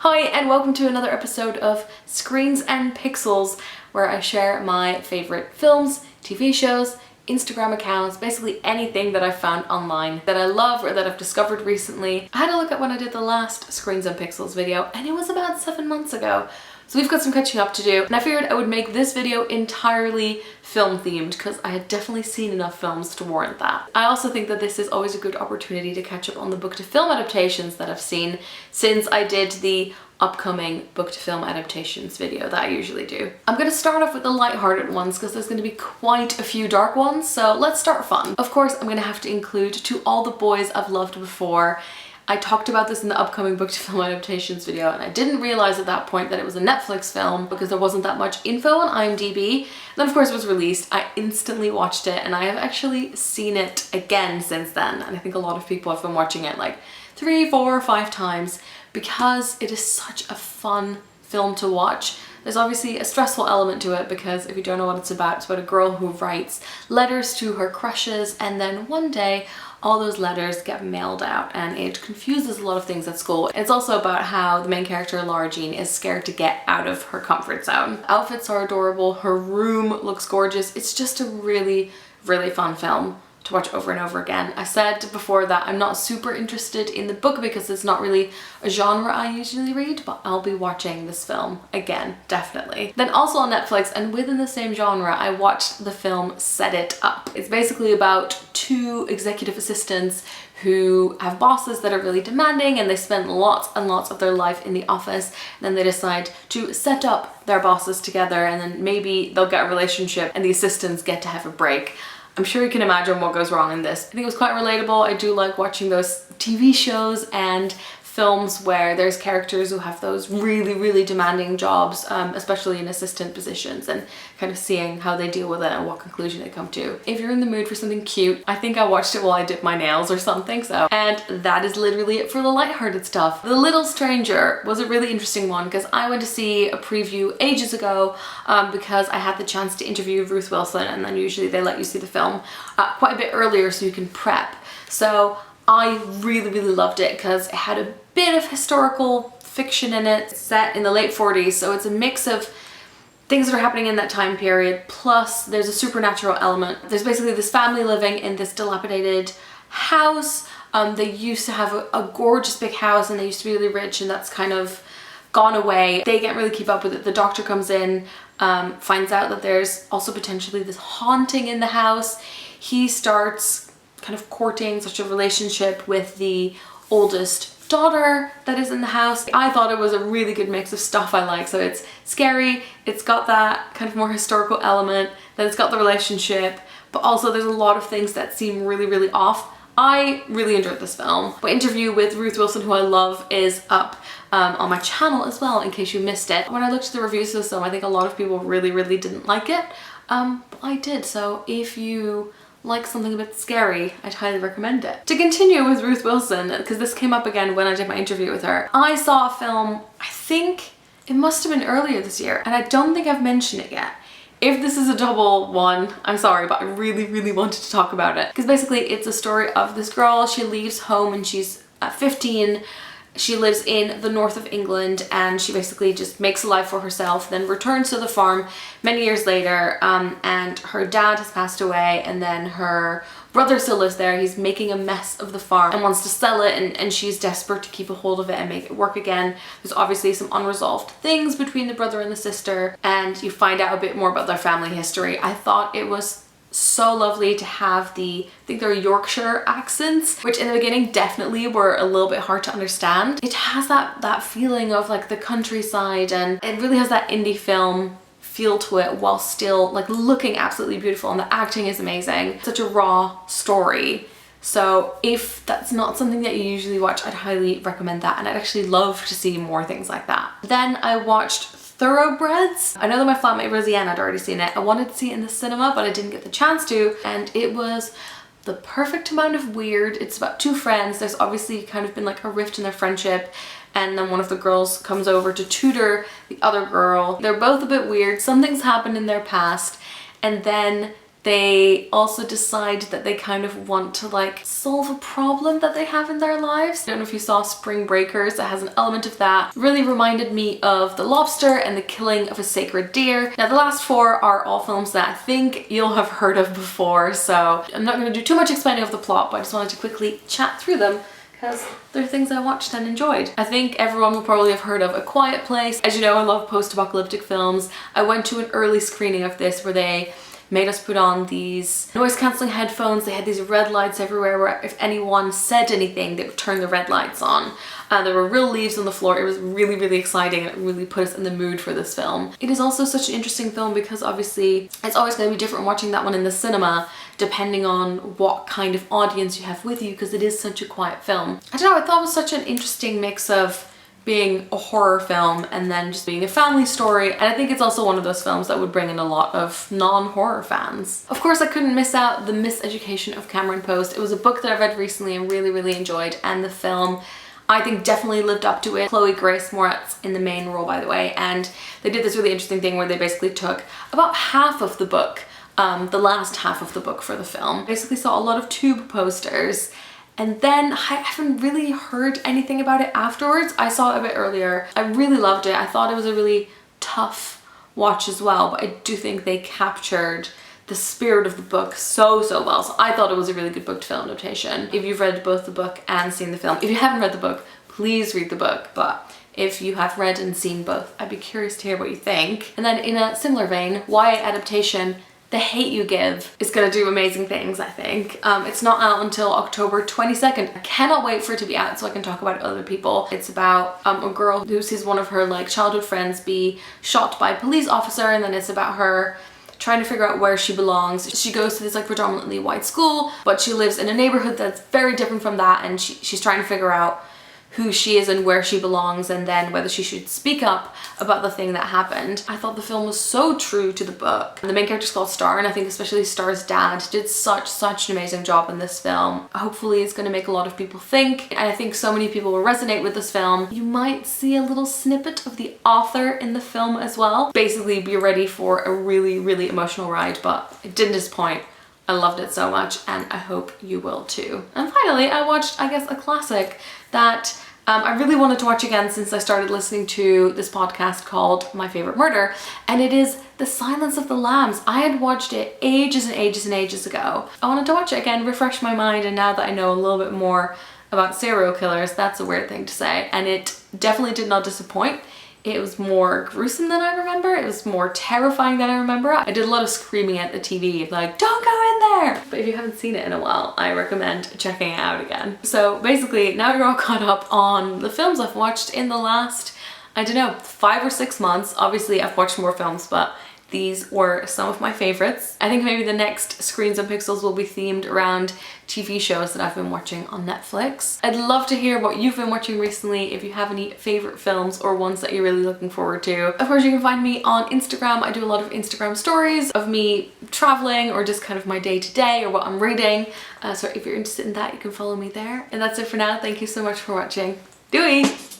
Hi and welcome to another episode of Screens and Pixels, where I share my favourite films, TV shows, Instagram accounts, basically anything that I've found online that I love or that I've discovered recently. I had a look at when I did the last Screens and Pixels video and it was about 7 months ago. So we've got some catching up to do, and I figured I would make this video entirely film themed because I had definitely seen enough films to warrant that. I also think that this is always a good opportunity to catch up on the book to film adaptations that I've seen since I did the upcoming book to film adaptations video that I usually do. I'm going to start off with the light-hearted ones because there's going to be quite a few dark ones, so let's start fun. Of course, I'm going to have to include To All the Boys I've Loved Before. I talked about this in the upcoming book to film adaptations video, and I didn't realize at that point that it was a Netflix film because there wasn't that much info on IMDb. And then of course it was released. I instantly watched it and I have actually seen it again since then, and I think a lot of people have been watching it like 3, 4, 5 times because it is such a fun film to watch. There's obviously a stressful element to it because if you don't know what it's about a girl who writes letters to her crushes, and then one day all those letters get mailed out and it confuses a lot of things at school. It's also about how the main character, Laura Jean, is scared to get out of her comfort zone. Outfits are adorable, her room looks gorgeous. It's just a really, really fun film to watch over and over again. I said before that I'm not super interested in the book because it's not really a genre I usually read, but I'll be watching this film again, definitely. Then also on Netflix, and within the same genre, I watched the film Set It Up. It's basically about 2 executive assistants who have bosses that are really demanding, and they spend lots and lots of their life in the office, and then they decide to set up their bosses together, and then maybe they'll get a relationship and the assistants get to have a break. I'm sure you can imagine what goes wrong in this. I think it was quite relatable. I do like watching those TV shows and films where there's characters who have those really, really demanding jobs, especially in assistant positions, and kind of seeing how they deal with it and what conclusion they come to. If you're in the mood for something cute, I think I watched it while I did my nails or something, so. And that is literally it for the lighthearted stuff. The Little Stranger was a really interesting one because I went to see a preview ages ago because I had the chance to interview Ruth Wilson, and then usually they let you see the film quite a bit earlier so you can prep. So I really, really loved it because it had a bit of historical fiction in it. It's set in the late 40s, so it's a mix of things that are happening in that time period, plus there's a supernatural element. There's basically this family living in this dilapidated house. They used to have a gorgeous big house and they used to be really rich, and that's kind of gone away. They can't really keep up with it. The doctor comes in, finds out that there's also potentially this haunting in the house. He starts kind of courting such a relationship with the oldest daughter that is in the house. I thought it was a really good mix of stuff I like. So it's scary, it's got that kind of more historical element, then it's got the relationship, but also there's a lot of things that seem really, really off. I really enjoyed this film. My interview with Ruth Wilson, who I love, is up on my channel as well in case you missed it. When I looked at the reviews of this film, I think a lot of people really, really didn't like it, but I did. So if you like something a bit scary, I'd highly recommend it. To continue with Ruth Wilson, because this came up again when I did my interview with her, I saw a film, I think it must have been earlier this year, and I don't think I've mentioned it yet. If this is a double one, I'm sorry, but I really, really wanted to talk about it. Because basically it's a story of this girl. She leaves home and she's 15. She lives in the north of England and she basically just makes a life for herself, then returns to the farm many years later, and her dad has passed away, and then her brother still lives there. He's making a mess of the farm and wants to sell it, and she's desperate to keep a hold of it and make it work again. There's obviously some unresolved things between the brother and the sister, and you find out a bit more about their family history. I thought it was so lovely to have I think they're Yorkshire accents, which in the beginning definitely were a little bit hard to understand. It has that feeling of like the countryside, and it really has that indie film feel to it while still like looking absolutely beautiful, and the acting is amazing. Such a raw story. So if that's not something that you usually watch, I'd highly recommend that, and I'd actually love to see more things like that. Then I watched Thoroughbreds. I know that my flatmate Roseanne had already seen it. I wanted to see it in the cinema, but I didn't get the chance to, and it was the perfect amount of weird. It's about 2 friends. There's obviously kind of been like a rift in their friendship, and then one of the girls comes over to tutor the other girl. They're both a bit weird. Some things happen in their past, and then they also decide that they kind of want to like solve a problem that they have in their lives. I don't know if you saw Spring Breakers, that has an element of that. It really reminded me of The Lobster and The Killing of a Sacred Deer. Now the last four are all films that I think you'll have heard of before, so I'm not going to do too much explaining of the plot, but I just wanted to quickly chat through them because they're things I watched and enjoyed. I think everyone will probably have heard of A Quiet Place. As you know, I love post-apocalyptic films. I went to an early screening of this where they made us put on these noise-cancelling headphones. They had these red lights everywhere where if anyone said anything, they would turn the red lights on. There were real leaves on the floor. It was really, really exciting, and it really put us in the mood for this film. It is also such an interesting film because obviously it's always going to be different watching that one in the cinema depending on what kind of audience you have with you, because it is such a quiet film. I don't know, I thought it was such an interesting mix of being a horror film and then just being a family story, and I think it's also one of those films that would bring in a lot of non-horror fans. Of course, I couldn't miss out The Miseducation of Cameron Post. It was a book that I read recently and really, really enjoyed, and the film I think definitely lived up to it. Chloe Grace Moretz in the main role, by the way, and they did this really interesting thing where they basically took about half of the book, the last half of the book for the film. Basically saw a lot of tube posters, and then I haven't really heard anything about it afterwards. I saw it a bit earlier. I really loved it. I thought it was a really tough watch as well, but I do think they captured the spirit of the book so well. So I thought it was a really good book to film adaptation. If you've read both the book and seen the film, if you haven't read the book, please read the book. But if you have read and seen both, I'd be curious to hear what you think. And then in a similar vein, YA adaptation, The Hate U Give is gonna do amazing things, I think. It's not out until October 22nd. I cannot wait for it to be out so I can talk about it to other people. It's about a girl who sees one of her like childhood friends be shot by a police officer, and then it's about her trying to figure out where she belongs. She goes to this like predominantly white school, but she lives in a neighborhood that's very different from that, and she's trying to figure out who she is and where she belongs, and then whether she should speak up about the thing that happened. I thought the film was so true to the book. The main character's called Star, and I think especially Star's dad did such an amazing job in this film. Hopefully it's going to make a lot of people think, and I think so many people will resonate with this film. You might see a little snippet of the author in the film as well. Basically be ready for a really emotional ride, but it didn't disappoint. I loved it so much, and I hope you will too. And finally, I watched, I guess, a classic that I really wanted to watch again since I started listening to this podcast called My Favorite Murder, and it is The Silence of the Lambs. I had watched it ages and ages ago. I wanted to watch it again, refresh my mind, and now that I know a little bit more about serial killers, that's a weird thing to say, and it definitely did not disappoint. It was more gruesome than I remember. It was more terrifying than I remember. I did a lot of screaming at the TV, like, don't go in there! But if you haven't seen it in a while, I recommend checking it out again. So basically, now you're all caught up on the films I've watched in the last, I don't know, 5 or 6 months. Obviously, I've watched more films, but these were some of my favorites. I think maybe the next Screens and Pixels will be themed around TV shows that I've been watching on Netflix. I'd love to hear what you've been watching recently, if you have any favorite films or ones that you're really looking forward to. Of course, you can find me on Instagram. I do a lot of Instagram stories of me traveling or just kind of my day-to-day or what I'm reading. So if you're interested in that, you can follow me there. And that's it for now. Thank you so much for watching. Doei!